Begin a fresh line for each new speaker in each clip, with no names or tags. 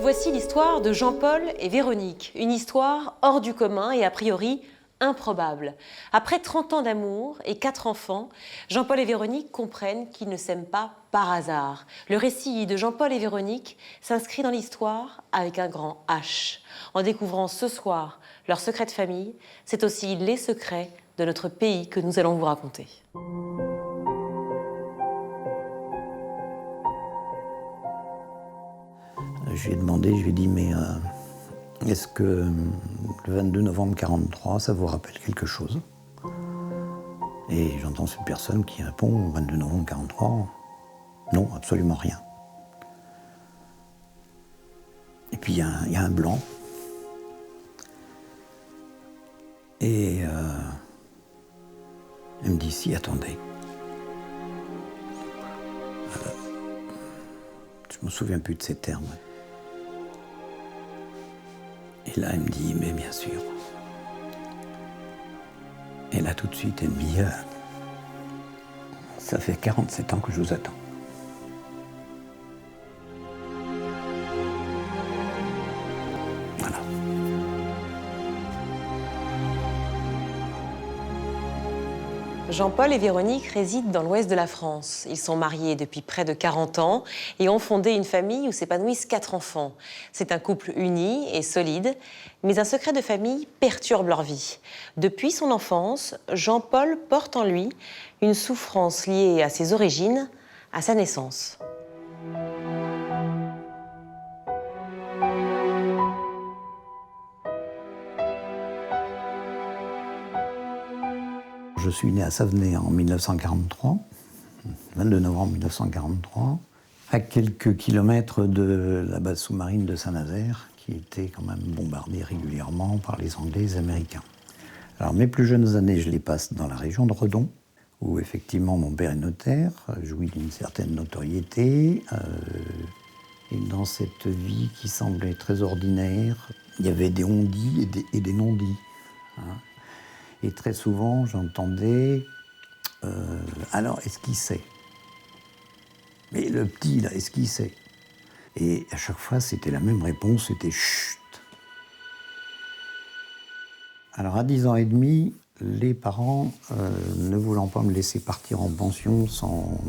Voici l'histoire de Jean-Paul et Véronique, une histoire hors du commun et a priori improbable. Après 30 ans d'amour et 4 enfants, Jean-Paul et Véronique comprennent qu'ils ne s'aiment pas par hasard. Le récit de Jean-Paul et Véronique s'inscrit dans l'histoire avec un grand H. En découvrant ce soir leur secret de famille, c'est aussi les secrets de notre pays que nous allons vous raconter.
Je lui ai demandé, je lui ai dit, mais est-ce que le 22 novembre 1943, ça vous rappelle quelque chose? Et j'entends cette personne qui répond, 22 novembre 1943, non, absolument rien. Et puis il y a un blanc. Et elle me dit, si, attendez. Je me souviens plus de ces termes. Et là, elle me dit, mais bien sûr. Et là, tout de suite, elle me dit, ça fait 47 ans que je vous attends. Voilà.
Jean-Paul et Véronique résident dans l'ouest de la France. Ils sont mariés depuis près de 40 ans et ont fondé une famille où s'épanouissent 4 enfants. C'est un couple uni et solide, mais un secret de famille perturbe leur vie. Depuis son enfance, Jean-Paul porte en lui une souffrance liée à ses origines, à sa naissance.
Je suis né à Savenay en 1943, 22 novembre 1943, à quelques kilomètres de la base sous-marine de Saint-Nazaire, qui était quand même bombardée régulièrement par les Anglais et les Américains. Alors mes plus jeunes années, je les passe dans la région de Redon, où effectivement mon père est notaire, jouit d'une certaine notoriété, et dans cette vie qui semblait très ordinaire, il y avait des on-dits et des non-dits. Hein. Et très souvent, j'entendais alors, est-ce qu'il sait? Mais le petit, là, est-ce qu'il sait? Et à chaque fois, c'était la même réponse, c'était chut. Alors, à 10 ans et demi, les parents, ne voulant pas me laisser partir en pension sans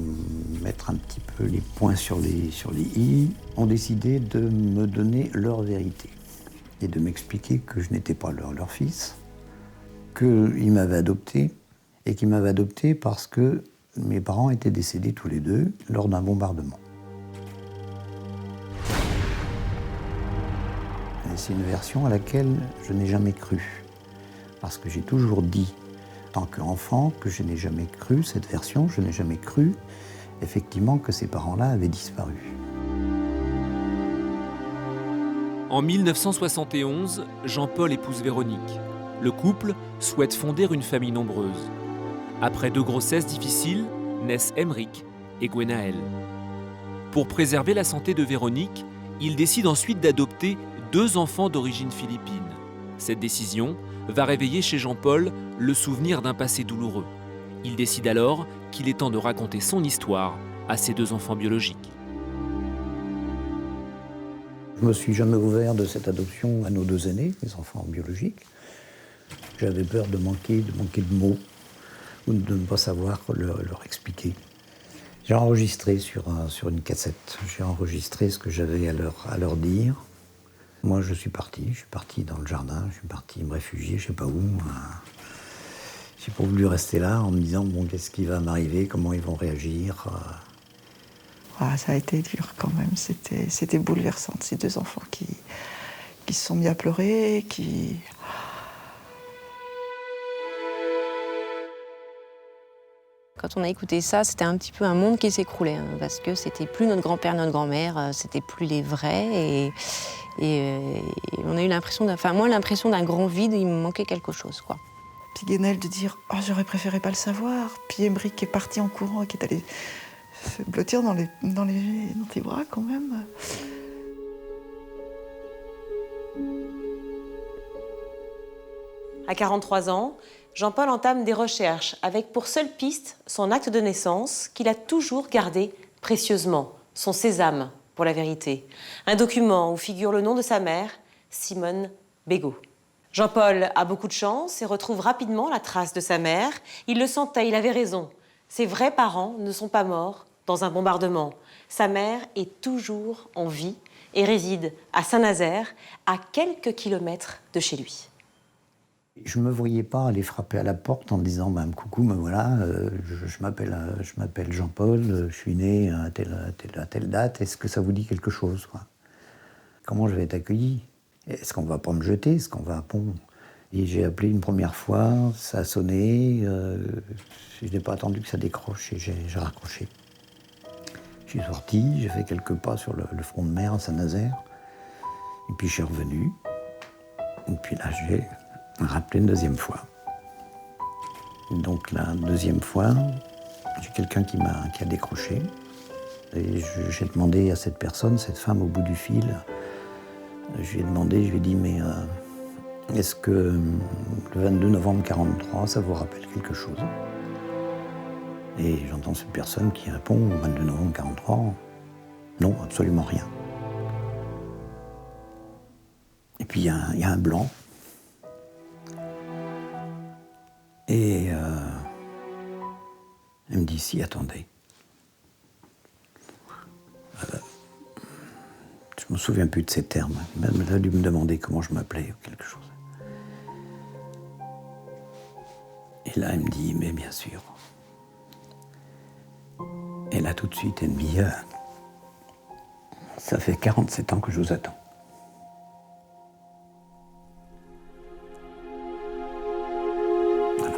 mettre un petit peu les points sur les i, ont décidé de me donner leur vérité et de m'expliquer que je n'étais pas leur fils, qu'ils m'avaient adopté, et qu'ils m'avaient adopté parce que mes parents étaient décédés tous les deux lors d'un bombardement. Et c'est une version à laquelle je n'ai jamais cru, parce que j'ai toujours dit, en tant qu'enfant, que je n'ai jamais cru cette version, je n'ai jamais cru, effectivement, que ces parents-là avaient disparu.
En 1971, Jean-Paul épouse Véronique. Le couple souhaite fonder une famille nombreuse. Après 2 grossesses difficiles, naissent Emeric et Gwenaël. Pour préserver la santé de Véronique, il décide ensuite d'adopter 2 enfants d'origine philippine. Cette décision va réveiller chez Jean-Paul le souvenir d'un passé douloureux. Il décide alors qu'il est temps de raconter son histoire à ses 2 enfants biologiques.
Je ne me suis jamais ouvert de cette adoption à nos 2 aînés, mes enfants biologiques. J'avais peur de manquer de mots ou de ne pas savoir leur expliquer. J'ai enregistré sur une cassette, j'ai enregistré ce que j'avais à leur dire. Moi, je suis parti dans le jardin, je suis parti me réfugier, je ne sais pas où. J'ai pas voulu rester là en me disant, bon, qu'est-ce qui va m'arriver, comment ils vont réagir.
Ah, ça a été dur quand même, c'était bouleversant, ces 2 enfants qui se sont mis à pleurer, qui...
Quand on a écouté ça, c'était un petit peu un monde qui s'écroulait, hein, parce que c'était plus notre grand-père, notre grand-mère, c'était plus les vrais, et on a eu l'impression, moi l'impression d'un grand vide, il me manquait quelque chose, quoi.
Puis Gwenaël de dire « Oh, j'aurais préféré pas le savoir », puis Emeric qui est parti en courant et qui est allé se blottir dans tes bras quand même.
À 43 ans, Jean-Paul entame des recherches avec pour seule piste son acte de naissance qu'il a toujours gardé précieusement, son sésame pour pour la vérité. Un document où figure le nom de sa mère, Simone Bégaud. Jean-Paul a beaucoup de chance et retrouve rapidement la trace de sa mère. Il le sentait, il avait raison. Ses vrais parents ne sont pas morts dans un bombardement. Sa mère est toujours en vie et réside à Saint-Nazaire, à quelques kilomètres de chez lui.
Je ne me voyais pas aller frapper à la porte en disant « Coucou, me voilà, je m'appelle Jean-Paul, je suis né à telle date, est-ce que ça vous dit quelque chose ?» Comment je vais être accueilli? Est-ce qu'on ne va pas me jeter? Est-ce qu'on va... Bon. Et j'ai appelé une première fois, ça a sonné, je n'ai pas attendu que ça décroche et j'ai raccroché. Je suis sorti, j'ai fait quelques pas sur le front de mer à Saint-Nazaire, et puis je suis revenu, et puis là j'ai rappelé une deuxième fois. Donc la deuxième fois, j'ai quelqu'un qui a décroché, et j'ai demandé à cette personne, cette femme au bout du fil, je lui ai dit, mais est-ce que le 22 novembre 1943, ça vous rappelle quelque chose? Et j'entends cette personne qui répond, le 22 novembre 1943, non, absolument rien. Et puis il y a un blanc. Et elle me dit, si, attendez. Je ne me souviens plus de ces termes. Elle a dû me demander comment je m'appelais ou quelque chose. Et là, elle me dit, mais bien sûr. Et là, tout de suite, elle me dit, ça fait 47 ans que je vous attends. Voilà.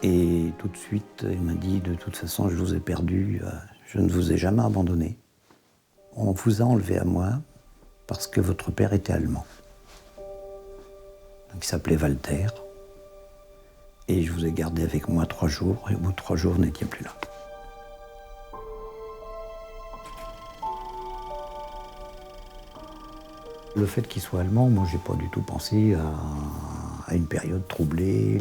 Et tout de suite, elle m'a dit, de toute façon, je vous ai perdu, je ne vous ai jamais abandonné. On vous a enlevé à moi parce que votre père était allemand. Donc, il s'appelait Walter. Et je vous ai gardé avec moi 3 jours, et au bout de 3 jours, vous n'étiez plus là. Le fait qu'il soit allemand, moi, j'ai pas du tout pensé à une période troublée,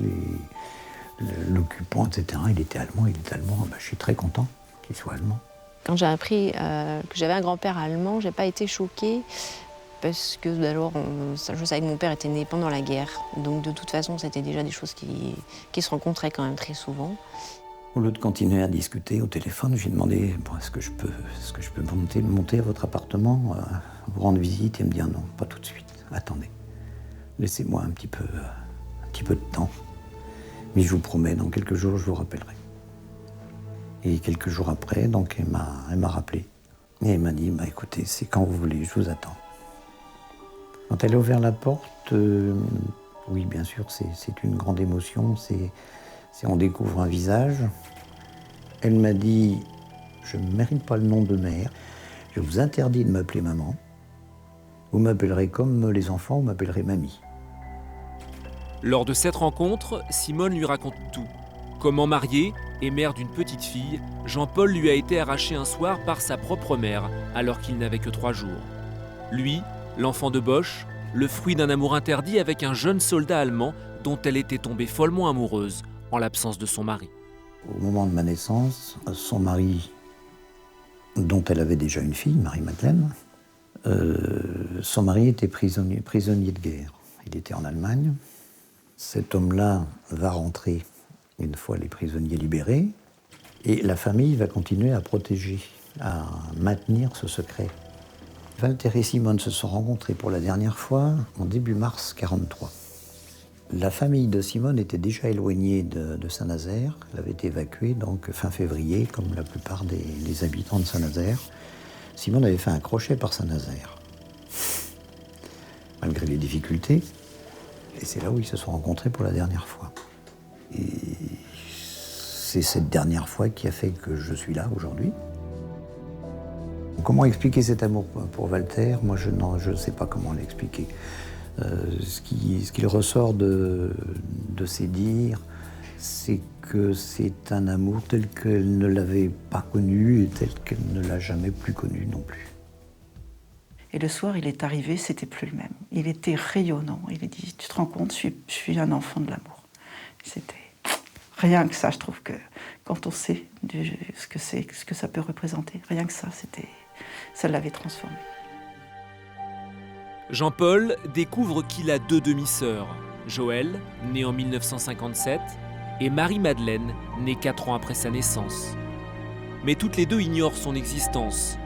l'occupant, etc. Il était allemand, Ben, je suis très content qu'il soit allemand.
Quand j'ai appris que j'avais un grand-père allemand, j'ai pas été choquée. Parce que d'abord, je savais que mon père était né pendant la guerre. Donc de toute façon, c'était déjà des choses qui se rencontraient quand même très souvent.
Au lieu de continuer à discuter au téléphone, j'ai demandé bon, est-ce que je peux monter à votre appartement, vous rendre visite et me dire non, pas tout de suite. Attendez, laissez-moi un petit peu de temps. Mais je vous promets, dans quelques jours, je vous rappellerai. Et quelques jours après, donc, elle m'a rappelé. Et elle m'a dit, bah, écoutez, c'est quand vous voulez, je vous attends. Quand elle a ouvert la porte, oui, bien sûr, c'est une grande émotion, on découvre un visage. Elle m'a dit, je ne mérite pas le nom de mère, je vous interdis de m'appeler maman. Vous m'appellerez comme les enfants, vous m'appellerez mamie.
Lors de cette rencontre, Simone lui raconte tout. Comment marié et mère d'une petite fille, Jean-Paul lui a été arraché un soir par sa propre mère, alors qu'il n'avait que 3 jours. Lui, l'enfant de Bosch, le fruit d'un amour interdit avec un jeune soldat allemand dont elle était tombée follement amoureuse en l'absence de son mari.
Au moment de ma naissance, son mari, dont elle avait déjà une fille, Marie-Madeleine, son mari était prisonnier de guerre. Il était en Allemagne. Cet homme-là va rentrer une fois les prisonniers libérés et la famille va continuer à protéger, à maintenir ce secret. Walter et Simone se sont rencontrés pour la dernière fois en début mars 1943. La famille de Simone était déjà éloignée de Saint-Nazaire. Elle avait été évacuée donc fin février, comme la plupart des habitants de Saint-Nazaire. Simone avait fait un crochet par Saint-Nazaire, malgré les difficultés. Et c'est là où ils se sont rencontrés pour la dernière fois. Et c'est cette dernière fois qui a fait que je suis là aujourd'hui. Comment expliquer cet amour pour Walter? Moi, je ne sais pas comment l'expliquer. Ce qu'il ressort de ses dires, c'est que c'est un amour tel qu'elle ne l'avait pas connu et tel qu'elle ne l'a jamais plus connu non plus.
Et le soir, il est arrivé, c'était plus le même. Il était rayonnant. Il a dit, tu te rends compte, je suis un enfant de l'amour. C'était rien que ça, je trouve que quand on sait ce que ça peut représenter, rien que ça, ça l'avait transformé.
Jean-Paul découvre qu'il a 2 demi-sœurs, Joëlle, née en 1957, et Marie-Madeleine, née 4 ans après sa naissance. Mais toutes les deux ignorent son existence.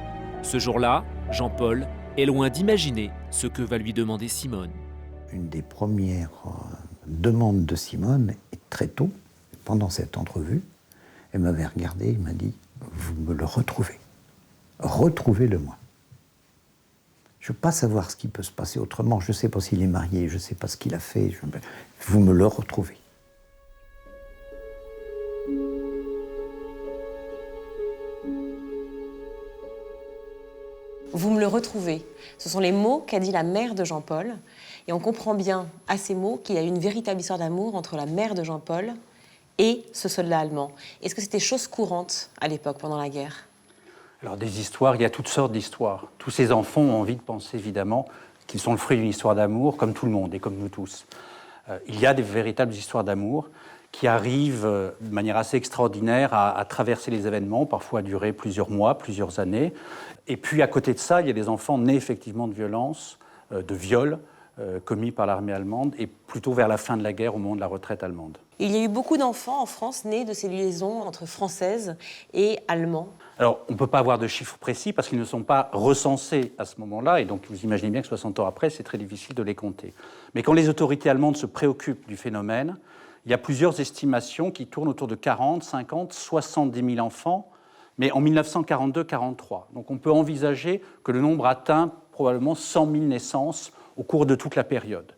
Ce jour-là, Jean-Paul est loin d'imaginer ce que va lui demander Simone.
Une des premières demandes de Simone, très tôt, pendant cette entrevue, elle m'avait regardé et m'a dit « Vous me le retrouvez. Retrouvez-le-moi. Je ne veux pas savoir ce qui peut se passer autrement. Je ne sais pas s'il est marié, je ne sais pas ce qu'il a fait. Vous me le retrouvez. »
Vous me le retrouvez. Ce sont les mots qu'a dit la mère de Jean-Paul. Et on comprend bien à ces mots qu'il y a une véritable histoire d'amour entre la mère de Jean-Paul et ce soldat allemand. Est-ce que c'était chose courante à l'époque, pendant la guerre ?
Alors des histoires, il y a toutes sortes d'histoires. Tous ces enfants ont envie de penser évidemment qu'ils sont le fruit d'une histoire d'amour, comme tout le monde et comme nous tous. Il y a des véritables histoires d'amour qui arrivent de manière assez extraordinaire à traverser les événements, parfois à durer plusieurs mois, plusieurs années. Et puis à côté de ça, il y a des enfants nés effectivement de violences, de viols commis par l'armée allemande, et plutôt vers la fin de la guerre, au moment de la retraite allemande.
Il y a eu beaucoup d'enfants en France nés de ces liaisons entre Françaises et Allemands.
Alors, on ne peut pas avoir de chiffres précis parce qu'ils ne sont pas recensés à ce moment-là, et donc vous imaginez bien que 60 ans après, c'est très difficile de les compter. Mais quand les autorités allemandes se préoccupent du phénomène, il y a plusieurs estimations qui tournent autour de 40, 50, 70 000 enfants, mais en 1942-43. Donc on peut envisager que le nombre atteint probablement 100 000 naissances au cours de toute la période,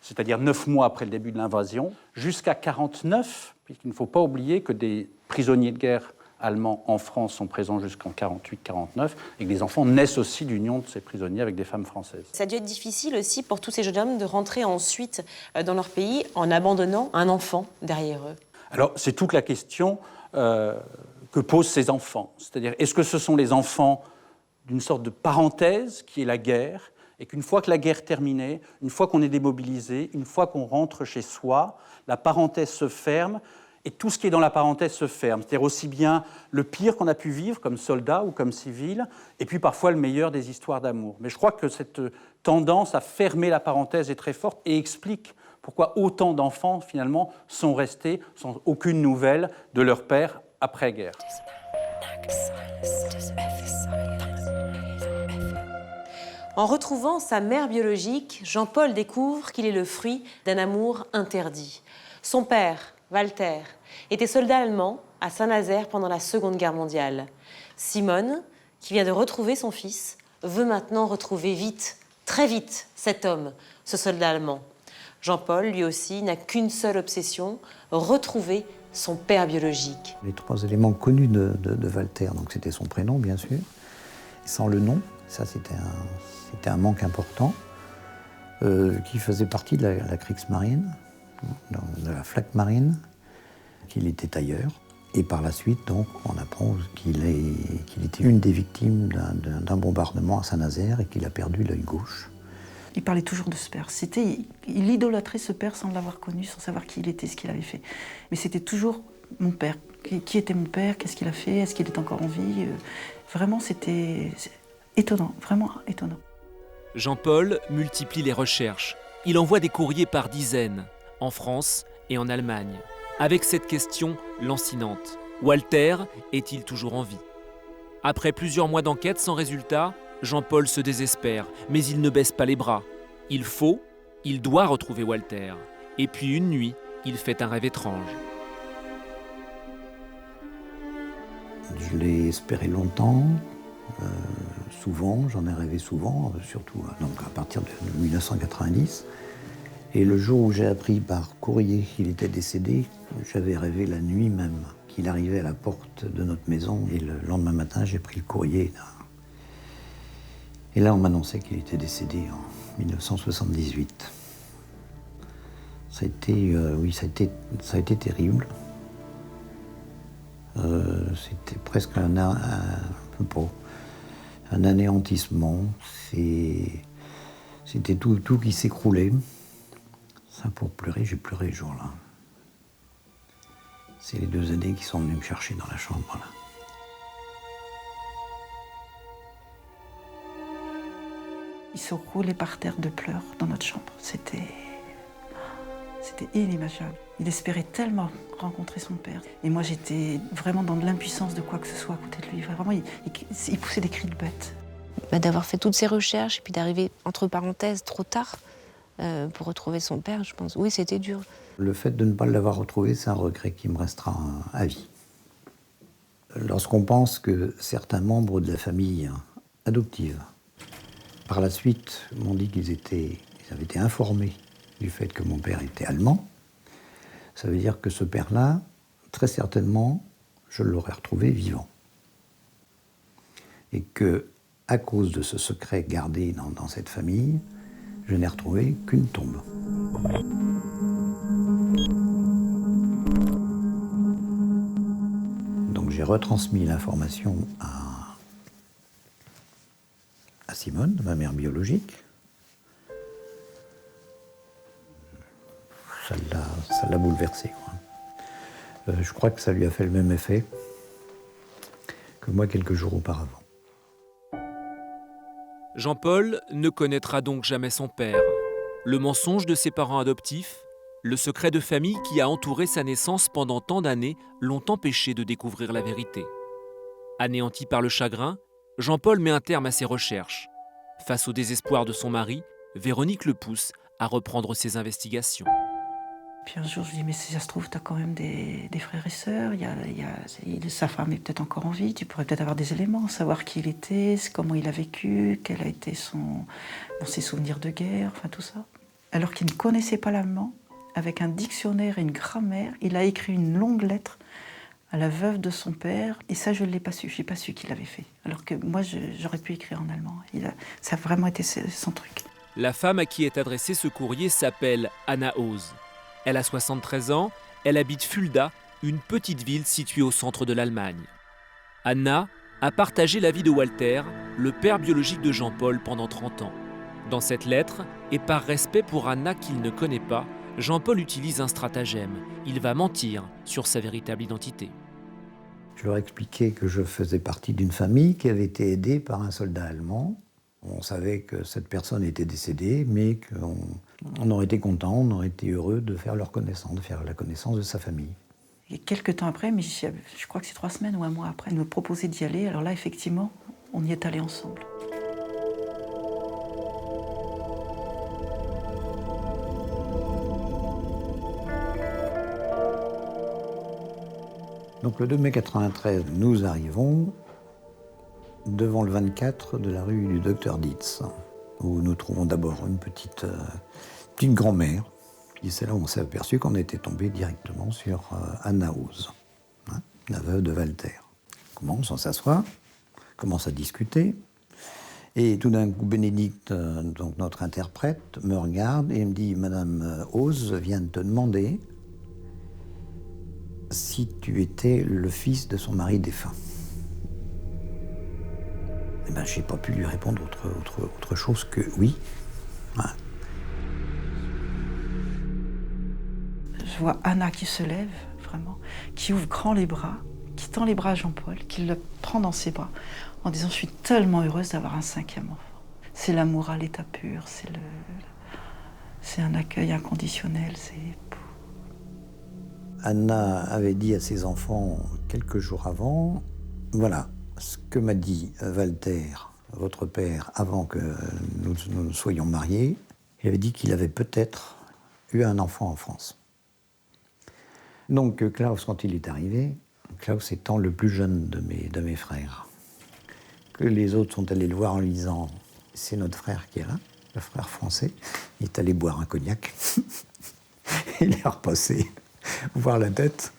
c'est-à-dire 9 mois après le début de l'invasion, jusqu'à 1949, puisqu'il ne faut pas oublier que des prisonniers de guerre allemands en France sont présents jusqu'en 48-49, et que des enfants naissent aussi d'union de ces prisonniers avec des femmes françaises.
Ça a dû être difficile aussi pour tous ces jeunes hommes de rentrer ensuite dans leur pays en abandonnant un enfant derrière eux.
Alors, c'est toute la question que posent ces enfants. C'est-à-dire, est-ce que ce sont les enfants d'une sorte de parenthèse qui est la guerre, et qu'une fois que la guerre est terminée, une fois qu'on est démobilisé, une fois qu'on rentre chez soi, la parenthèse se ferme, et tout ce qui est dans la parenthèse se ferme. C'est-à-dire aussi bien le pire qu'on a pu vivre comme soldat ou comme civil, et puis parfois le meilleur des histoires d'amour. Mais je crois que cette tendance à fermer la parenthèse est très forte et explique pourquoi autant d'enfants, finalement, sont restés sans aucune nouvelle de leur père après-guerre.
En retrouvant sa mère biologique, Jean-Paul découvre qu'il est le fruit d'un amour interdit. Son père, Walter, était soldat allemand à Saint-Nazaire pendant la Seconde Guerre mondiale. Simone, qui vient de retrouver son fils, veut maintenant retrouver vite, très vite, cet homme, ce soldat allemand. Jean-Paul, lui aussi, n'a qu'une seule obsession, retrouver son père biologique.
Les 3 éléments connus de Walter, donc c'était son prénom, bien sûr, sans le nom, ça c'était un manque important, qui faisait partie de la Kriegsmarine, de la Flak Marine, qu'il était tailleur. Et par la suite, donc, on apprend qu'il était une des victimes d'un bombardement à Saint-Nazaire et qu'il a perdu l'œil gauche.
Il parlait toujours de ce père. Il idolâtrait ce père sans l'avoir connu, sans savoir qui il était, ce qu'il avait fait. Mais c'était toujours mon père. Qui était mon père? Qu'est-ce qu'il a fait? Est-ce qu'il est encore en vie? Vraiment, c'était étonnant, vraiment étonnant.
Jean-Paul multiplie les recherches. Il envoie des courriers par dizaines, en France et en Allemagne, avec cette question lancinante. Walter est-il toujours en vie? Après plusieurs mois d'enquête sans résultat, Jean-Paul se désespère, mais il ne baisse pas les bras. Il doit retrouver Walter. Et puis une nuit, il fait un rêve étrange.
Je l'ai espéré longtemps, souvent, j'en ai rêvé souvent, surtout donc à partir de 1990. Et le jour où j'ai appris par courrier qu'il était décédé, j'avais rêvé la nuit même qu'il arrivait à la porte de notre maison. Et le lendemain matin, j'ai pris le courrier. Et là, on m'annonçait qu'il était décédé en 1978. Ça a été terrible. C'était presque un anéantissement. C'était tout qui s'écroulait. Ça, pour pleurer, j'ai pleuré ce jour-là. C'est les deux aînés qui sont venus me chercher dans la chambre, là.
Ils se roulaient par terre de pleurs dans notre chambre. C'était inimaginable. Il espérait tellement rencontrer son père. Et moi, j'étais vraiment dans de l'impuissance de quoi que ce soit à côté de lui. Vraiment, il poussait des cris de bête.
D'avoir fait toutes ces recherches et puis d'arriver, entre parenthèses, trop tard pour retrouver son père, je pense. Oui, c'était dur.
Le fait de ne pas l'avoir retrouvé, c'est un regret qui me restera à vie. Lorsqu'on pense que certains membres de la famille adoptive, par la suite, m'ont dit qu'ils avaient été informés du fait que mon père était allemand, ça veut dire que ce père-là, très certainement, je l'aurais retrouvé vivant. Et que, à cause de ce secret gardé dans cette famille, je n'ai retrouvé qu'une tombe. Donc j'ai retransmis l'information à Simone, ma mère biologique. Ça l'a bouleversée, quoi. Je crois que ça lui a fait le même effet que moi quelques jours auparavant.
Jean-Paul ne connaîtra donc jamais son père. Le mensonge de ses parents adoptifs, le secret de famille qui a entouré sa naissance pendant tant d'années l'ont empêché de découvrir la vérité. Anéanti par le chagrin, Jean-Paul met un terme à ses recherches. Face au désespoir de son mari, Véronique le pousse à reprendre ses investigations.
Puis un jour, je lui dis, mais si ça se trouve, tu as quand même des frères et sœurs, sa femme est peut-être encore en vie, tu pourrais peut-être avoir des éléments, savoir qui il était, comment il a vécu, quel a été ses souvenirs de guerre, enfin tout ça. Alors qu'il ne connaissait pas l'allemand, avec un dictionnaire et une grammaire, il a écrit une longue lettre à la veuve de son père, et ça, je ne l'ai pas su, je n'ai pas su qu'il l'avait fait. Alors que moi, j'aurais pu écrire en allemand. Ça a vraiment été son truc.
La femme à qui est adressé ce courrier s'appelle Anna Ose. Elle a 73 ans, elle habite Fulda, une petite ville située au centre de l'Allemagne. Anna a partagé la vie de Walter, le père biologique de Jean-Paul, pendant 30 ans. Dans cette lettre, et par respect pour Anna qu'il ne connaît pas, Jean-Paul utilise un stratagème. Il va mentir sur sa véritable identité.
Je leur ai expliqué que je faisais partie d'une famille qui avait été aidée par un soldat allemand. On savait que cette personne était décédée, mais qu'on aurait été content, on aurait été heureux de faire leur connaissance, de faire la connaissance de sa famille.
Et quelques temps après, mais je crois que c'est 3 semaines ou un mois après, elle me proposait d'y aller. Alors là, effectivement, on y est allés ensemble.
Donc le 2 mai 93, nous arrivons devant le 24 de la rue du Docteur Dietz, où nous trouvons d'abord une petite grand-mère. Et c'est là où on s'est aperçu qu'on était tombé directement sur Anna Ose, la veuve de Walter. On commence, on s'assoit, commence à discuter, et tout d'un coup, Bénédicte, donc notre interprète, me regarde et me dit « Madame Ose vient de te demander si tu étais le fils de son mari défunt. » Eh ben, je n'ai pas pu lui répondre autre chose que oui. Ouais.
Je vois Anna qui se lève, vraiment, qui ouvre grand les bras, qui tend les bras à Jean-Paul, qui le prend dans ses bras, en disant « Je suis tellement heureuse d'avoir un 5e enfant. » C'est l'amour à l'état pur, c'est un accueil inconditionnel,
Anna avait dit à ses enfants quelques jours avant, voilà, ce que m'a dit Walter, votre père, avant que nous soyons mariés, il avait dit qu'il avait peut-être eu un enfant en France. Donc Klaus, quand il est arrivé, Klaus étant le plus jeune de mes frères, que les autres sont allés le voir en lui disant « C'est notre frère qui est là, le frère français », il est allé boire un cognac, il est repassé voir la tête,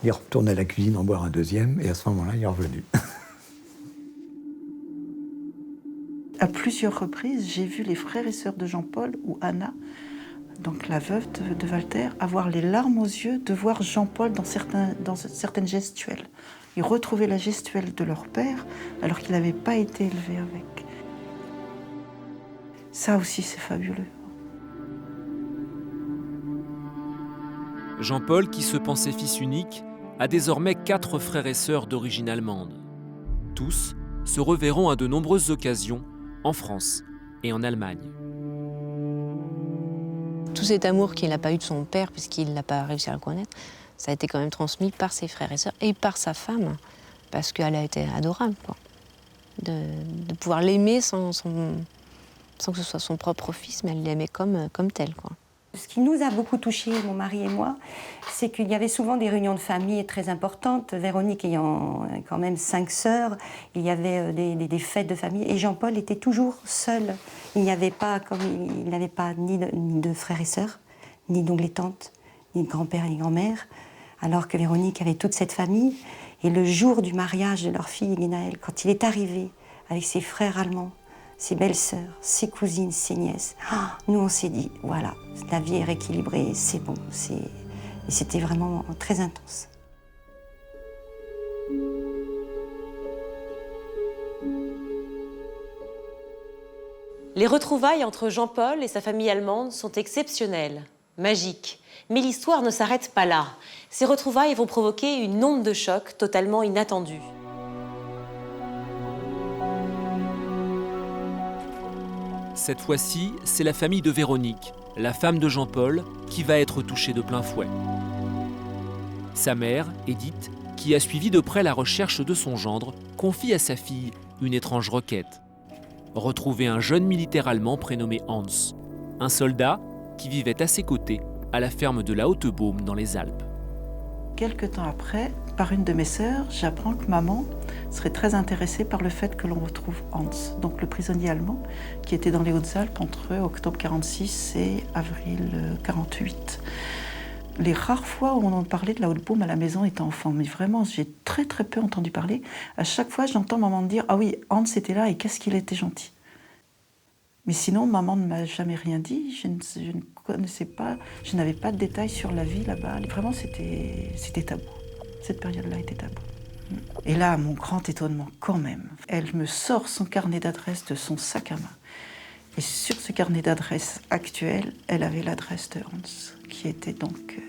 il est retourné à la cuisine en boire un deuxième, et à ce moment-là, il est revenu.
À plusieurs reprises, j'ai vu les frères et sœurs de Jean-Paul ou Anna, donc la veuve de Walter, avoir les larmes aux yeux de voir Jean-Paul dans certaines gestuelles. Ils retrouvaient la gestuelle de leur père alors qu'il n'avait pas été élevé avec. Ça aussi, c'est fabuleux.
Jean-Paul, qui se pensait fils unique, a désormais 4 frères et sœurs d'origine allemande. Tous se reverront à de nombreuses occasions en France et en Allemagne.
Tout cet amour qu'il n'a pas eu de son père, puisqu'il n'a pas réussi à le connaître, ça a été quand même transmis par ses frères et sœurs et par sa femme, parce qu'elle a été adorable, quoi. De pouvoir l'aimer sans que ce soit son propre fils, mais elle l'aimait comme tel, quoi.
Ce qui nous a beaucoup touchés, mon mari et moi, c'est qu'il y avait souvent des réunions de famille très importantes. Véronique ayant quand même 5 sœurs, il y avait des fêtes de famille. Et Jean-Paul était toujours seul. Il n'avait pas ni de frères et sœurs, ni d'oncles et tantes, ni de grand-père ni de grand-mère, alors que Véronique avait toute cette famille. Et le jour du mariage de leur fille, Guénaëlle, quand il est arrivé avec ses frères allemands, ses belles-sœurs, ses cousines, ses nièces, nous on s'est dit, voilà, la vie est rééquilibrée, c'est bon. Et c'était vraiment très intense.
Les retrouvailles entre Jean-Paul et sa famille allemande sont exceptionnelles, magiques. Mais l'histoire ne s'arrête pas là. Ces retrouvailles vont provoquer une onde de choc totalement inattendue.
Cette fois-ci, c'est la famille de Véronique, la femme de Jean-Paul, qui va être touchée de plein fouet. Sa mère, Edith, qui a suivi de près la recherche de son gendre, confie à sa fille une étrange requête. Retrouver un jeune militaire allemand prénommé Hans, un soldat qui vivait à ses côtés à la ferme de la Haute-Baume dans les Alpes.
Quelque temps après, par une de mes sœurs, j'apprends que maman serait très intéressée par le fait que l'on retrouve Hans, donc le prisonnier allemand qui était dans les Hautes-Alpes entre octobre 46 et avril 48. Les rares fois où on en parlait de la Haute-Baume à la maison étant enfant, mais vraiment j'ai très très peu entendu parler, à chaque fois j'entends maman me dire « Ah oui, Hans était là et qu'est-ce qu'il était gentil !» Mais sinon, maman ne m'a jamais rien dit, je ne connaissais pas, je n'avais pas de détails sur la vie là-bas. Vraiment, c'était tabou. Cette période-là était tabou. Et là, mon grand étonnement, quand même, elle me sort son carnet d'adresses de son sac à main. Et sur ce carnet d'adresses actuel, elle avait l'adresse de Hans, qui était donc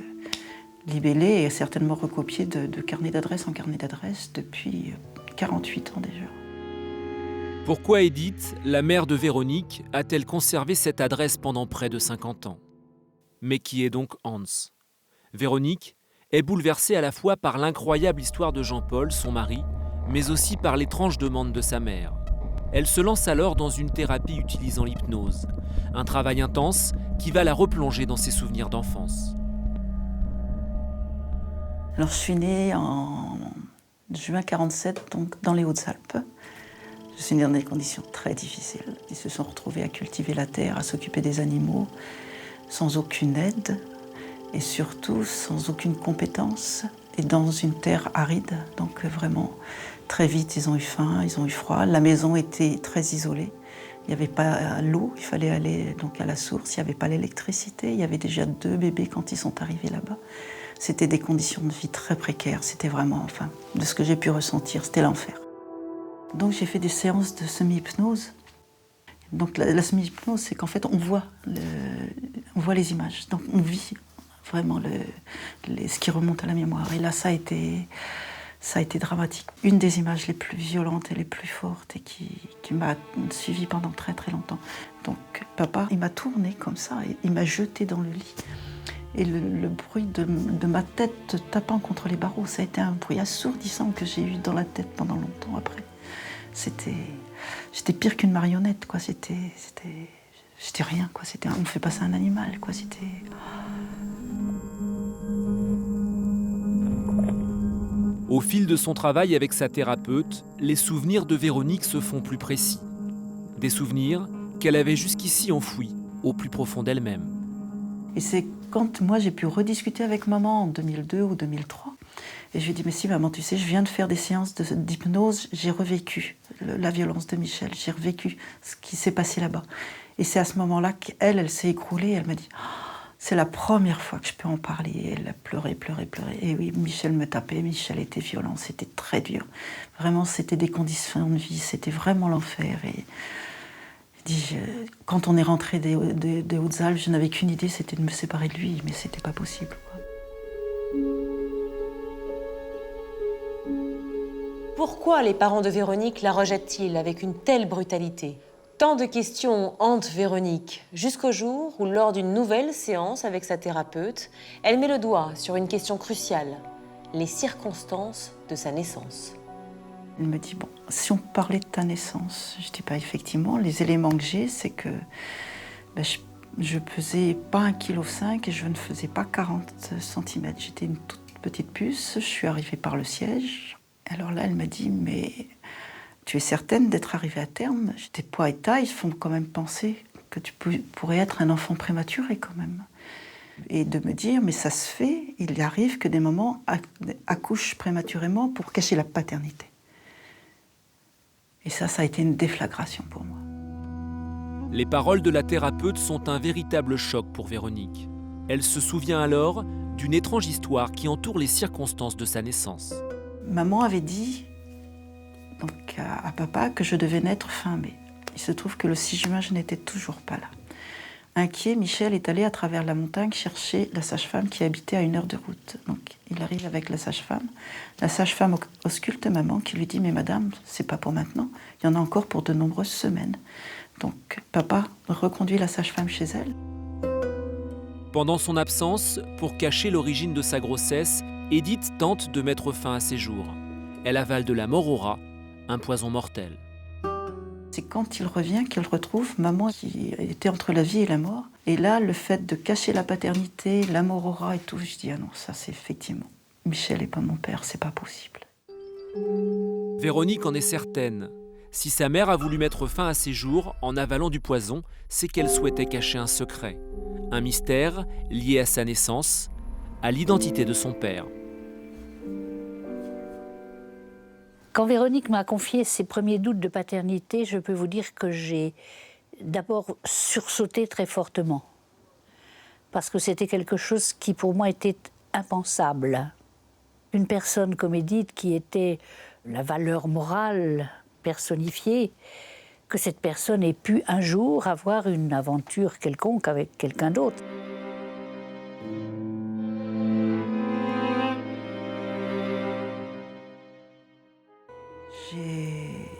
libellé et certainement recopié de carnet d'adresses en carnet d'adresses depuis 48 ans déjà.
Pourquoi Edith, la mère de Véronique, a-t-elle conservé cette adresse pendant près de 50 ans? Mais qui est donc Hans? Véronique est bouleversée à la fois par l'incroyable histoire de Jean-Paul, son mari, mais aussi par l'étrange demande de sa mère. Elle se lance alors dans une thérapie utilisant l'hypnose, un travail intense qui va la replonger dans ses souvenirs d'enfance.
Alors je suis née en juin 47, donc dans les Hautes-Alpes. Je suis née dans des conditions très difficiles. Ils se sont retrouvés à cultiver la terre, à s'occuper des animaux, sans aucune aide et surtout sans aucune compétence et dans une terre aride. Donc vraiment, très vite, ils ont eu faim, ils ont eu froid. La maison était très isolée. Il n'y avait pas l'eau, il fallait aller donc à la source. Il n'y avait pas l'électricité. Il y avait déjà 2 bébés quand ils sont arrivés là-bas. C'était des conditions de vie très précaires. C'était vraiment, enfin, de ce que j'ai pu ressentir, c'était l'enfer. Donc j'ai fait des séances de semi-hypnose. Donc la semi-hypnose, c'est qu'en fait on voit les images. Donc on vit vraiment ce qui remonte à la mémoire. Et là ça a été dramatique. Une des images les plus violentes et les plus fortes et qui m'a suivie pendant très très longtemps. Donc papa, il m'a tournée comme ça et il m'a jetée dans le lit. Et le bruit de ma tête tapant contre les barreaux, ça a été un bruit assourdissant que j'ai eu dans la tête pendant longtemps après. J'étais pire qu'une marionnette, quoi. J'étais rien, quoi. On me fait passer un animal, quoi.
Au fil de son travail avec sa thérapeute, les souvenirs de Véronique se font plus précis. Des souvenirs qu'elle avait jusqu'ici enfouis, au plus profond d'elle-même.
Et c'est quand moi j'ai pu rediscuter avec maman en 2002 ou 2003. Et je lui ai dit, mais si maman, tu sais, je viens de faire des séances d'hypnose, j'ai revécu la violence de Michel, j'ai revécu ce qui s'est passé là-bas. Et c'est à ce moment-là qu'elle s'est écroulée, elle m'a dit, c'est la première fois que je peux en parler. Et elle a pleuré. Et oui, Michel me tapait, Michel était violent, c'était très dur. Vraiment, c'était des conditions de vie, c'était vraiment l'enfer. Et quand on est rentré des Hautes-Alpes, je n'avais qu'une idée, c'était de me séparer de lui, mais c'était pas possible, quoi.
Pourquoi les parents de Véronique la rejettent-ils avec une telle brutalité? Tant de questions hantent Véronique, jusqu'au jour où, lors d'une nouvelle séance avec sa thérapeute, elle met le doigt sur une question cruciale, les circonstances de sa naissance.
Elle me dit, bon, si on parlait de ta naissance, je dis, pas effectivement, les éléments que j'ai, c'est que je pesais pas 1,5 kg et je ne faisais pas 40 cm. J'étais une toute petite puce, je suis arrivée par le siège. Alors là, elle m'a dit, mais tu es certaine d'être arrivée à terme? Tes poids et taille font quand même penser que tu pourrais être un enfant prématuré quand même. Et de me dire, mais ça se fait, il arrive que des mamans accouchent prématurément pour cacher la paternité. Et ça a été une déflagration pour moi.
Les paroles de la thérapeute sont un véritable choc pour Véronique. Elle se souvient alors d'une étrange histoire qui entoure les circonstances de sa naissance.
Maman avait dit donc, à papa que je devais naître fin mai. Il se trouve que le 6 juin, je n'étais toujours pas là. Inquiet, Michel est allé à travers la montagne chercher la sage-femme qui habitait à 1 heure de route. Donc, il arrive avec la sage-femme. La sage-femme ausculte maman qui lui dit « Mais madame, c'est pas pour maintenant, il y en a encore pour de nombreuses semaines. » Donc, papa reconduit la sage-femme chez elle.
Pendant son absence, pour cacher l'origine de sa grossesse, Edith tente de mettre fin à ses jours. Elle avale de la morora, un poison mortel.
C'est quand il revient qu'il retrouve maman qui était entre la vie et la mort. Et là, le fait de cacher la paternité, la morora et tout, je dis « Ah non, ça c'est effectivement, Michel n'est pas mon père, c'est pas possible. »
Véronique en est certaine. Si sa mère a voulu mettre fin à ses jours en avalant du poison, c'est qu'elle souhaitait cacher un secret. Un mystère lié à sa naissance, à l'identité de son père.
Quand Véronique m'a confié ses premiers doutes de paternité, je peux vous dire que j'ai d'abord sursauté très fortement. Parce que c'était quelque chose qui pour moi était impensable. Une personne comme Edith qui était la valeur morale personnifiée, que cette personne ait pu un jour avoir une aventure quelconque avec quelqu'un d'autre.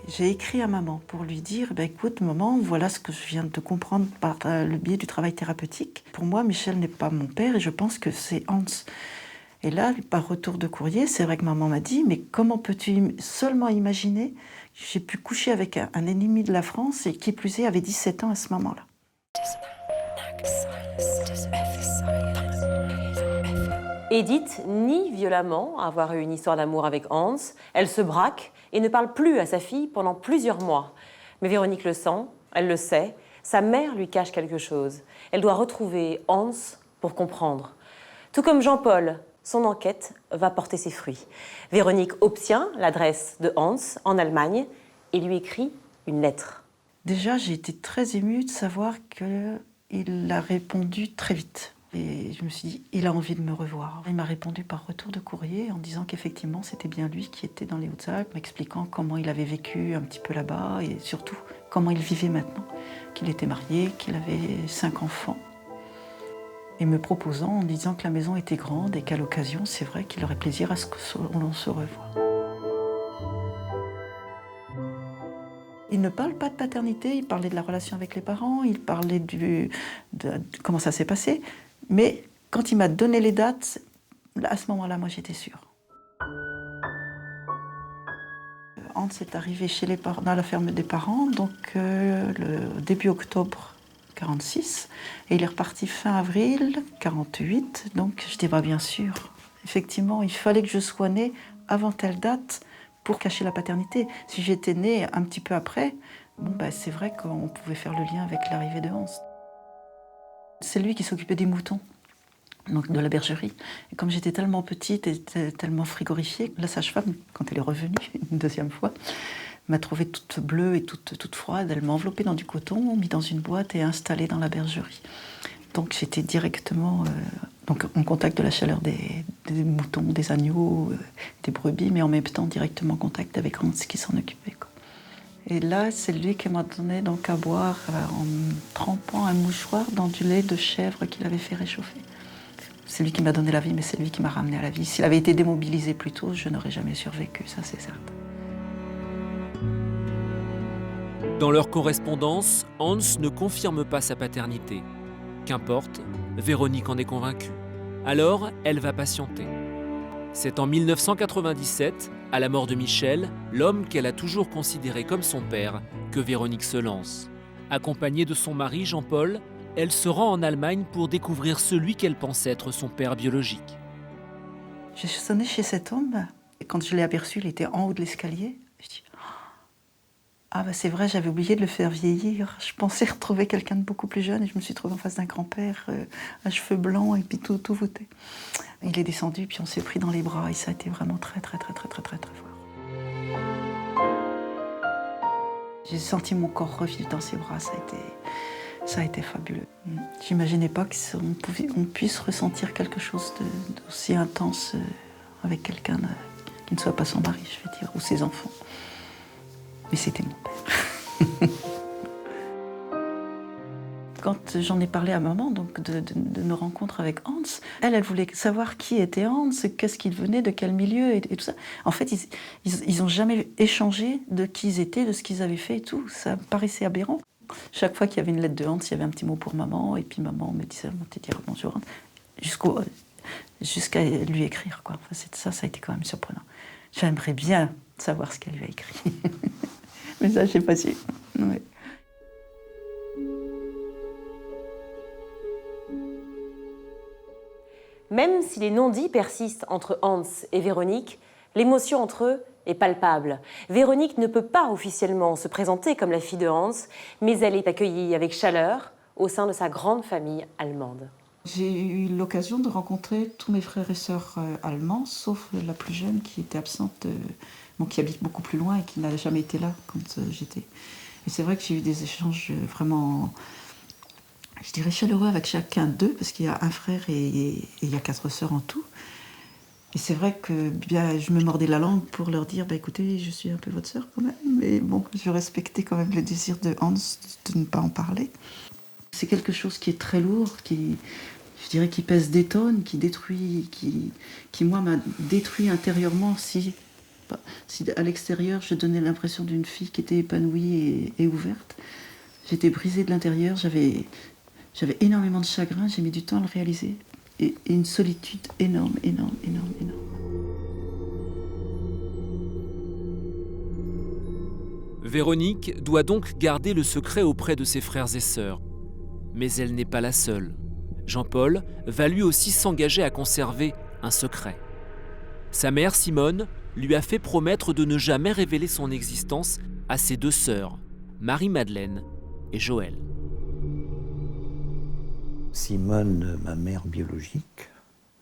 J'ai écrit à maman pour lui dire « Écoute, maman, voilà ce que je viens de comprendre par le biais du travail thérapeutique. Pour moi, Michel n'est pas mon père et je pense que c'est Hans. » Et là, par retour de courrier, c'est vrai que maman m'a dit « Mais comment peux-tu seulement imaginer que j'ai pu coucher avec un ennemi de la France et qui plus est avait 17 ans à ce moment-là »
Edith nie violemment avoir eu une histoire d'amour avec Hans. Elle se braque et ne parle plus à sa fille pendant plusieurs mois. Mais Véronique le sent, elle le sait. Sa mère lui cache quelque chose. Elle doit retrouver Hans pour comprendre. Tout comme Jean-Paul, son enquête va porter ses fruits. Véronique obtient l'adresse de Hans en Allemagne et lui écrit une lettre.
Déjà, j'ai été très émue de savoir qu'il a répondu très vite. Et je me suis dit, il a envie de me revoir. Il m'a répondu par retour de courrier en disant qu'effectivement, c'était bien lui qui était dans les Hautes-Alpes, m'expliquant comment il avait vécu un petit peu là-bas et surtout comment il vivait maintenant, qu'il était marié, qu'il avait 5 enfants. Et me proposant en disant que la maison était grande et qu'à l'occasion, c'est vrai qu'il aurait plaisir à ce qu'on se revoie. Il ne parle pas de paternité, il parlait de la relation avec les parents, il parlait de comment ça s'est passé. Mais quand il m'a donné les dates, à ce moment-là, moi, j'étais sûre. Hans est arrivé chez les parents, dans la ferme des parents, donc le début octobre 46, et il est reparti fin avril 48. Donc je dis bien sûr, effectivement, il fallait que je sois née avant telle date pour cacher la paternité. Si j'étais née un petit peu après, c'est vrai qu'on pouvait faire le lien avec l'arrivée de Hans. C'est lui qui s'occupait des moutons, donc de la bergerie. Et comme j'étais tellement petite et tellement frigorifiée, la sage-femme, quand elle est revenue une deuxième fois, m'a trouvée toute bleue et toute froide. Elle m'a enveloppée dans du coton, mis dans une boîte et installée dans la bergerie. Donc j'étais directement en contact de la chaleur des moutons, des agneaux, des brebis, mais en même temps directement en contact avec Hans qui s'en occupait, quoi. Et là, c'est lui qui m'a donné donc à boire en trempant un mouchoir dans du lait de chèvre qu'il avait fait réchauffer. C'est lui qui m'a donné la vie, mais c'est lui qui m'a ramené à la vie. S'il avait été démobilisé plus tôt, je n'aurais jamais survécu, ça c'est certain.
Dans leur correspondance, Hans ne confirme pas sa paternité. Qu'importe, Véronique en est convaincue. Alors, elle va patienter. C'est en 1997, à la mort de Michel, l'homme qu'elle a toujours considéré comme son père, que Véronique se lance. Accompagnée de son mari, Jean-Paul, elle se rend en Allemagne pour découvrir celui qu'elle pense être son père biologique.
J'ai sonné chez cet homme, et quand je l'ai aperçu, il était en haut de l'escalier. Je dis, ah bah c'est vrai, j'avais oublié de le faire vieillir. Je pensais retrouver quelqu'un de beaucoup plus jeune, et je me suis trouvée en face d'un grand-père, à cheveux blancs, et puis tout voûté. Il est descendu, puis on s'est pris dans les bras, et ça a été vraiment très fort. J'ai senti mon corps revivre dans ses bras, ça a été fabuleux. J'imaginais pas qu'on puisse ressentir quelque chose d'aussi intense avec quelqu'un qui ne soit pas son mari, je vais dire, ou ses enfants. Mais c'était mon père. Quand j'en ai parlé à maman, donc de nos rencontres avec Hans, elle voulait savoir qui était Hans, qu'est-ce qu'il venait, de quel milieu et tout ça. En fait, ils n'ont jamais échangé de qui ils étaient, de ce qu'ils avaient fait et tout. Ça me paraissait aberrant. Chaque fois qu'il y avait une lettre de Hans, il y avait un petit mot pour maman, et puis maman me disait « dire bonjour Hans », jusqu'à lui écrire, quoi. Enfin, ça a été quand même surprenant. J'aimerais bien savoir ce qu'elle lui a écrit. Mais ça, je n'ai pas su. Ouais.
Même si les non-dits persistent entre Hans et Véronique, l'émotion entre eux est palpable. Véronique ne peut pas officiellement se présenter comme la fille de Hans, mais elle est accueillie avec chaleur au sein de sa grande famille allemande.
J'ai eu l'occasion de rencontrer tous mes frères et sœurs allemands, sauf la plus jeune qui était absente, qui habite beaucoup plus loin et qui n'a jamais été là quand j'étais. Et c'est vrai que j'ai eu des échanges vraiment, je dirais, chaleureux avec chacun d'eux, parce qu'il y a un frère et il y a 4 sœurs en tout. Et c'est vrai que je me mordais la langue pour leur dire écoutez, je suis un peu votre sœur quand même. Mais bon, je respectais quand même le désir de Hans de ne pas en parler. C'est quelque chose qui est très lourd, je dirais, qui pèse des tonnes, qui détruit, qui moi m'a détruit intérieurement. Si à l'extérieur je donnais l'impression d'une fille qui était épanouie et ouverte, j'étais brisée de l'intérieur, j'avais énormément de chagrin, j'ai mis du temps à le réaliser. Et une solitude énorme.
Véronique doit donc garder le secret auprès de ses frères et sœurs. Mais elle n'est pas la seule. Jean-Paul va lui aussi s'engager à conserver un secret. Sa mère, Simone, lui a fait promettre de ne jamais révéler son existence à ses 2 sœurs, Marie-Madeleine et Joëlle.
Simone, ma mère biologique,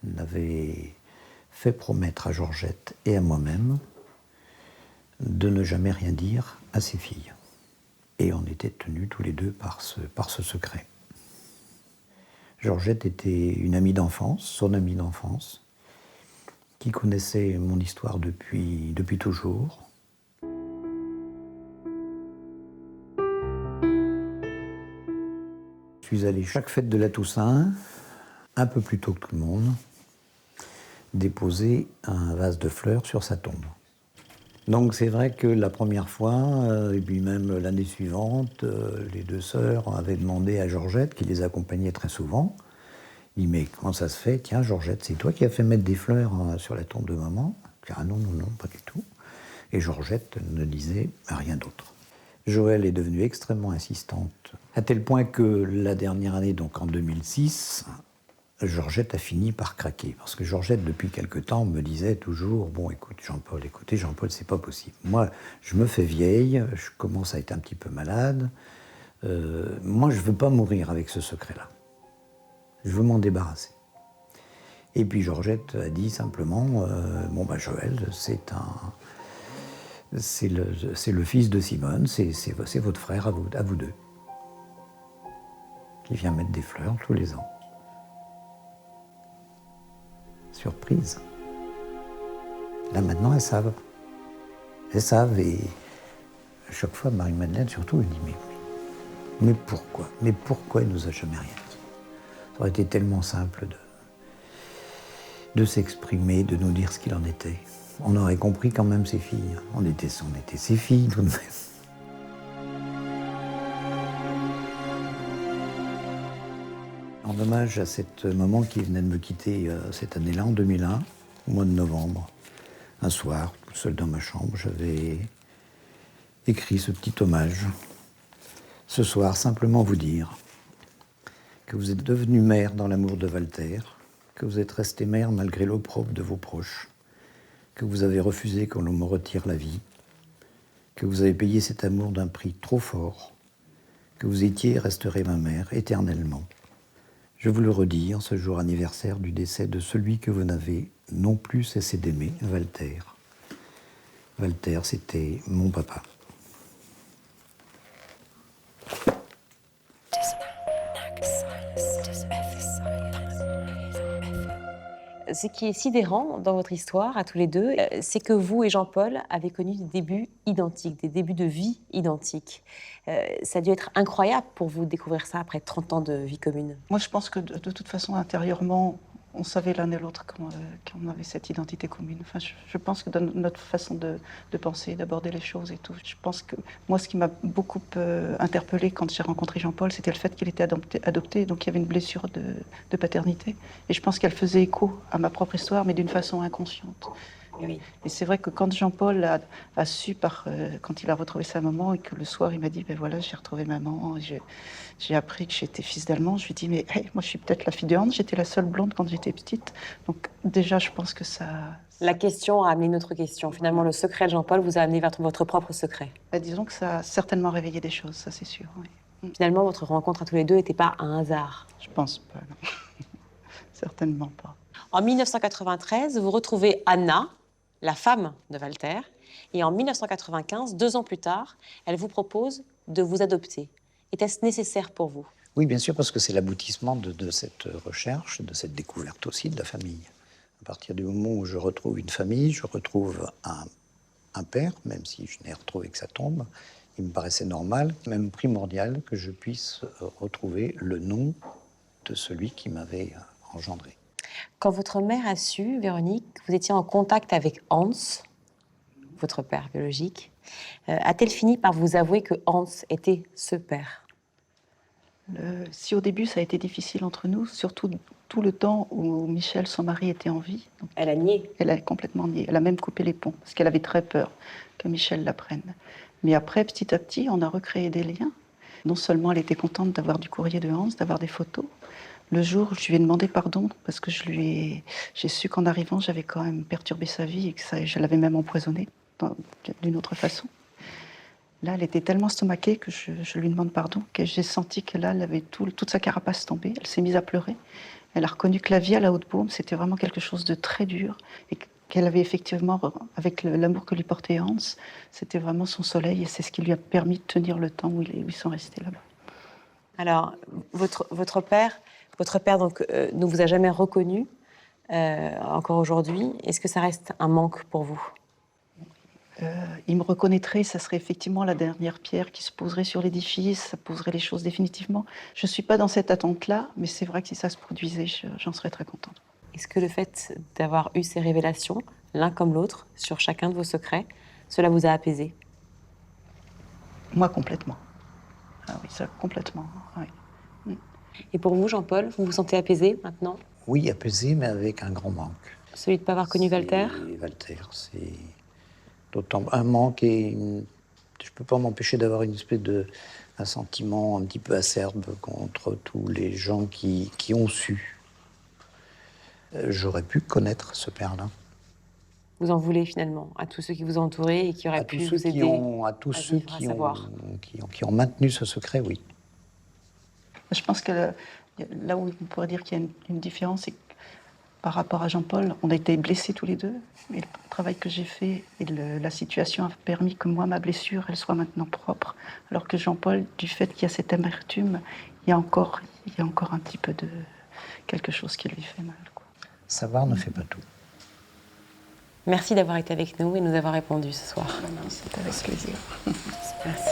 m'avait fait promettre à Georgette et à moi-même de ne jamais rien dire à ses filles. Et on était tenus tous les deux par ce secret. Georgette était une amie d'enfance, son amie d'enfance, qui connaissait mon histoire depuis toujours. Je suis allé chaque fête de la Toussaint, un peu plus tôt que tout le monde, déposer un vase de fleurs sur sa tombe. Donc c'est vrai que la première fois, et puis même l'année suivante, les 2 sœurs avaient demandé à Georgette, qui les accompagnait très souvent, il dit mais comment ça se fait? Tiens Georgette, c'est toi qui as fait mettre des fleurs sur la tombe de maman? Ah non, pas du tout. Et Georgette ne disait rien d'autre. Joëlle est devenue extrêmement insistante, à tel point que la dernière année, donc en 2006, Georgette a fini par craquer. Parce que Georgette, depuis quelque temps, me disait toujours « Bon, écoutez Jean-Paul, c'est pas possible. Moi, je me fais vieille, je commence à être un petit peu malade. Moi, je veux pas mourir avec ce secret-là. Je veux m'en débarrasser. » Et puis Georgette a dit simplement « Joëlle, c'est le fils de Simone, c'est votre frère à vous 2, qui vient mettre des fleurs tous les ans. » Surprise. Là maintenant, elles savent. Elles savent et à chaque fois, Marie-Madeleine surtout, elle dit mais pourquoi? Mais pourquoi elle nous a jamais rien dit? Ça aurait été tellement simple de s'exprimer, de nous dire ce qu'il en était. On aurait compris quand même ses filles. On était ses filles tout de même. En hommage à cette maman qui venait de me quitter cette année-là, en 2001, au mois de novembre. Un soir, tout seul dans ma chambre, j'avais écrit ce petit hommage. Ce soir, simplement vous dire que vous êtes devenue mère dans l'amour de Walter, que vous êtes restée mère malgré l'opprobre de vos proches, que vous avez refusé qu'on me retire la vie, que vous avez payé cet amour d'un prix trop fort, que vous étiez et resterez ma mère éternellement. Je vous le redis en ce jour anniversaire du décès de celui que vous n'avez non plus cessé d'aimer, Walter. Walter, c'était mon papa.
Ce qui est sidérant dans votre histoire, à tous les deux, c'est que vous et Jean-Paul avez connu des débuts identiques, des débuts de vie identiques. Ça a dû être incroyable pour vous de découvrir ça après 30 ans de vie commune.
Moi, je pense que de toute façon, intérieurement, on savait l'un et l'autre qu'on avait cette identité commune. Enfin, je pense que dans notre façon de penser, d'aborder les choses et tout, je pense que moi, ce qui m'a beaucoup interpellée quand j'ai rencontré Jean-Paul, c'était le fait qu'il était adopté, donc il y avait une blessure de paternité. Et je pense qu'elle faisait écho à ma propre histoire, mais d'une façon inconsciente.
Oui.
Et c'est vrai que quand Jean-Paul a su, quand il a retrouvé sa maman, et que le soir il m'a dit, ben voilà, j'ai retrouvé maman, j'ai appris que j'étais fils d'Allemand, je lui ai dit, mais hey, moi je suis peut-être la fille de Hans, j'étais la seule blonde quand j'étais petite. Donc déjà, je pense que ça...
La question a amené une autre question. Finalement, le secret de Jean-Paul vous a amené vers votre propre secret.
Ben, disons que ça a certainement réveillé des choses, ça c'est sûr. Oui.
Finalement, votre rencontre à tous les deux n'était pas un hasard.
Je pense pas, non. Certainement pas.
En 1993, vous retrouvez Anna, la femme de Walter, et en 1995, 2 ans plus tard, elle vous propose de vous adopter. Était-ce nécessaire pour vous?
Oui, bien sûr, parce que c'est l'aboutissement de cette recherche, de cette découverte aussi de la famille. À partir du moment où je retrouve une famille, je retrouve un père, même si je n'ai retrouvé que sa tombe, il me paraissait normal, même primordial, que je puisse retrouver le nom de celui qui m'avait engendré.
Quand votre mère a su, Véronique, que vous étiez en contact avec Hans, votre père biologique, a-t-elle fini par vous avouer que Hans était ce père?
Si au début ça a été difficile entre nous, surtout tout le temps où Michel, son mari, était en vie. Donc,
Elle a nié.
elle a complètement nié. Elle a même coupé les ponts, parce qu'elle avait très peur que Michel la prenne. Mais après, petit à petit, on a recréé des liens. Non seulement elle était contente d'avoir du courrier de Hans, d'avoir des photos. Le jour où je lui ai demandé pardon, parce que j'ai su qu'en arrivant, j'avais quand même perturbé sa vie et que je l'avais même empoisonnée d'une autre façon. Là, elle était tellement stomaquée que je lui demande pardon, que j'ai senti que là, elle avait toute sa carapace tombée. Elle s'est mise à pleurer. Elle a reconnu que la vie à la Haute-Baume, c'était vraiment quelque chose de très dur et qu'elle avait effectivement, avec l'amour que lui portait Hans, c'était vraiment son soleil et c'est ce qui lui a permis de tenir le temps où ils sont restés là-bas.
Alors, votre père donc, ne vous a jamais reconnu, encore aujourd'hui. Est-ce que ça reste un manque pour vous?
Il me reconnaîtrait, ça serait effectivement la dernière pierre qui se poserait sur l'édifice, ça poserait les choses définitivement. Je ne suis pas dans cette attente-là, mais c'est vrai que si ça se produisait, j'en serais très contente.
Est-ce que le fait d'avoir eu ces révélations, l'un comme l'autre, sur chacun de vos secrets, cela vous a apaisé?
Moi, complètement. Ah oui, ça, complètement, oui.
Et pour vous, Jean-Paul, vous vous sentez apaisé maintenant?
Oui, apaisé, mais avec un grand manque.
Celui de ne pas avoir connu Walter?
Walter, c'est d'autant un manque et je ne peux pas m'empêcher d'avoir une espèce un sentiment un petit peu acerbe contre tous les gens qui ont su. J'aurais pu connaître ce père-là.
Vous en voulez finalement à tous ceux qui vous ont entouré et qui auraient pu vous aider
à tous ceux qui ont maintenu ce secret, oui.
Je pense que là où on pourrait dire qu'il y a une différence, c'est que par rapport à Jean-Paul, on a été blessés tous les deux. Et le travail que j'ai fait et la situation a permis que moi, ma blessure, elle soit maintenant propre. Alors que Jean-Paul, du fait qu'il y a cette amertume, il y a encore un petit peu de quelque chose qui lui fait mal, quoi.
Savoir ne fait pas tout.
Merci d'avoir été avec nous et nous avoir répondu ce soir.
C'est avec plaisir.
Merci.